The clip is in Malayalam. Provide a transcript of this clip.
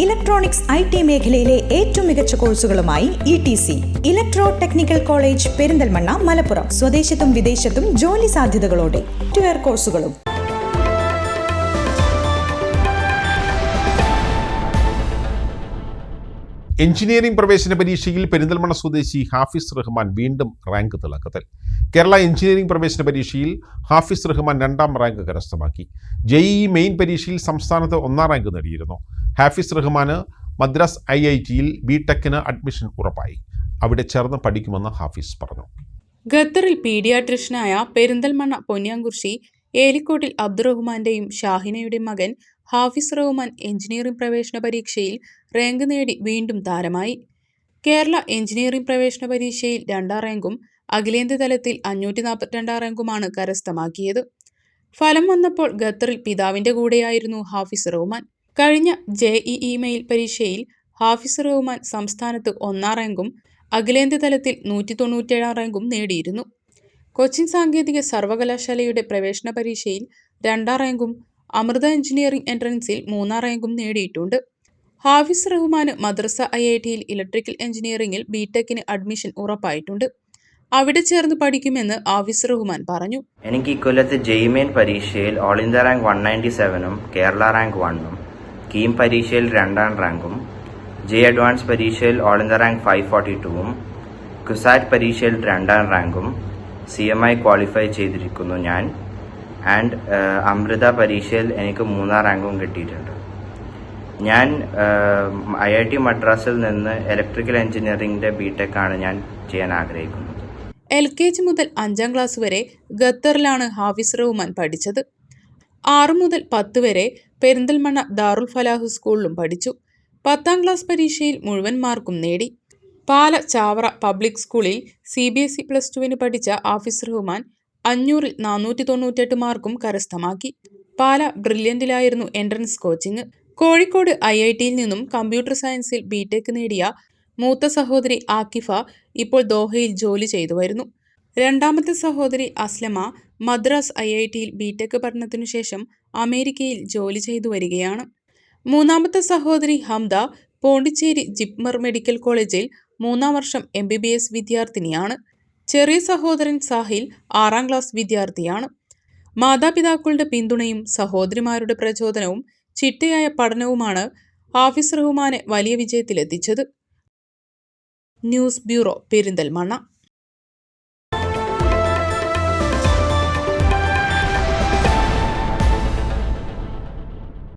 ഇലക്ട്രോണിക്സ് IT മേഖലയിലെ ഏറ്റവും മികച്ച കോഴ്സുകളുമായി ETC electro technical college Perinthalmanna Malappuram. സ്വദേശത്തും വിദേശത്തും ജോലി സാധ്യതകളോടെ സോഫ്റ്റ്വെയർ കോഴ്സുകളും. എഞ്ചിനീയറിംഗ് പ്രവേശന പരീക്ഷയിൽ പെരിന്തൽമണ്ണ സ്വദേശി ഹാഫിസ് റഹ്മാൻ വീണ്ടും റാങ്ക് തിളക്കത്തിൽ. കേരള എഞ്ചിനീയറിംഗ് പ്രവേശന പരീക്ഷയിൽ ഹാഫിസ് റഹ്മാൻ 2ാം റാങ്ക് കരസ്ഥമാക്കി. JEE മെയിൻ പരീക്ഷയിൽ സംസ്ഥാനത്ത് 1ാം റാങ്ക് നേടിയിരുന്നു. ഹാഫിസ് റഹ്മാന് മദ്രാസ് IITയിൽ BTechന് അഡ്മിഷൻ ഉറപ്പായി. അവിടെ ചേർന്ന് പഠിക്കുമെന്ന് ഹാഫിസ് പറഞ്ഞു. ഖത്തറിൽ പീഡിയാട്രിഷ്യനായ പെരിന്തൽമണ്ണ പൊന്നിയാംകുറിശി ഏലിക്കോട്ടിൽ അബ്ദുറഹ്മാന്റെയും ഷാഹിനയുടെയും മകൻ ഹാഫിസ് റഹ്മാൻ എഞ്ചിനീയറിംഗ് പ്രവേശന പരീക്ഷയിൽ റാങ്ക് നേടി വീണ്ടും താരമായി. കേരള എഞ്ചിനീയറിംഗ് പ്രവേശന പരീക്ഷയിൽ 2ാം റാങ്കും അഖിലേന്ത്യാ തലത്തിൽ 542ാം റാങ്കുമാണ് കരസ്ഥമാക്കിയത്. ഫലം വന്നപ്പോൾ ഖത്തറിൽ പിതാവിന്റെ കൂടെയായിരുന്നു ഹാഫിസ് റഹ്മാൻ. കഴിഞ്ഞ JEE മെയിൽ പരീക്ഷയിൽ ഹാഫിസ് റഹ്മാൻ സംസ്ഥാനത്ത് 1ാം റാങ്കും അഖിലേന്ത്യാ തലത്തിൽ 197ാം റാങ്കും നേടിയിരുന്നു. കൊച്ചിൻ സാങ്കേതിക സർവകലാശാലയുടെ പ്രവേശന പരീക്ഷയിൽ 2ാം റാങ്കും അമൃത എഞ്ചിനീയറിംഗ് എൻട്രൻസിൽ 3ാം റാങ്കും നേടിയിട്ടുണ്ട്. ഹാഫിസ് റഹ്മാന് മദ്രസ IITയിൽ ഇലക്ട്രിക്കൽ എഞ്ചിനീയറിംഗിൽ BTechന് അഡ്മിഷൻ ഉറപ്പായിട്ടുണ്ട്. അവിടെ ചേർന്ന് പഠിക്കുമെന്ന് ഹാഫിസ് റഹ്മാൻ പറഞ്ഞു. എനിക്ക് ഇക്കൊല്ലത്തെ JEE മെയിൻ പരീക്ഷയിൽ ഓൾ ഇന്ത്യ റാങ്ക് 197ഉം കേരള റാങ്ക് 1ഉം, കീം പരീക്ഷയിൽ 2ാം റാങ്കും, JEE അഡ്വാൻസ് പരീക്ഷയിൽ ഓൾ ഇന്ത്യ റാങ്ക് 542ഉം, കുസാറ്റ് പരീക്ഷയിൽ 2ാം റാങ്കും, CMI ക്വാളിഫൈ ചെയ്തിരിക്കുന്നു ഞാൻ. ആൻഡ് അമൃത പരീക്ഷയിൽ എനിക്ക് 3ാം റാങ്കും കിട്ടിയിട്ടുണ്ട്. ഞാൻ IIT മദ്രാസിൽ നിന്ന് ഇലക്ട്രിക്കൽ എഞ്ചിനീയറിംഗിന്റെ BTech ആണ് ഞാൻ ചെയ്യാൻ ആഗ്രഹിക്കുന്നത്. LKG മുതൽ 5ാം ക്ലാസ് വരെ ഖത്തറിലാണ് ഹാഫിസ് റഹ്മാൻ പഠിച്ചത്. 6 മുതൽ 10 വരെ പെരിന്തൽമണ്ണ ദാറുൽ ഫലാഹ് സ്കൂളിലും പഠിച്ചു. 10ാം ക്ലാസ് പരീക്ഷയിൽ മുഴുവൻ മാർക്കും നേടി. പാല ചാവറ പബ്ലിക് സ്കൂളിൽ CBSE +2 പഠിച്ച ഹാഫിസ് റഹ്മാൻ 500ൽ 498 മാർക്കും കരസ്ഥമാക്കി. പാല ബ്രില്യന്റിലായിരുന്നു എൻട്രൻസ് കോച്ചിങ്. കോഴിക്കോട് IITയിൽ നിന്നും കമ്പ്യൂട്ടർ സയൻസിൽ BTech നേടിയ മൂത്ത സഹോദരി ആക്കിഫ ഇപ്പോൾ ദോഹയിൽ ജോലി ചെയ്തു വരുന്നു. 2ാമത്തെ സഹോദരി അസ്ലമ മദ്രാസ് IITയിൽ BTech പഠനത്തിനു ശേഷം അമേരിക്കയിൽ ജോലി ചെയ്തു വരികയാണ്. 3ാമത്തെ സഹോദരി ഹംദ പോണ്ടിച്ചേരി ജിപ്മർ മെഡിക്കൽ കോളേജിൽ 3ാം വർഷം MBBS വിദ്യാർത്ഥിനിയാണ്. ചെറിയ സഹോദരൻ സാഹിൽ 6ാം ക്ലാസ് വിദ്യാർത്ഥിയാണ്. മാതാപിതാക്കളുടെ പിന്തുണയും സഹോദരിമാരുടെ പ്രചോദനവും ചിട്ടയായ പഠനവുമാണ് ഹാഫിസ് റഹ്മാനെ വലിയ വിജയത്തിലെത്തിച്ചത്. News bureau, Perinthalmanna.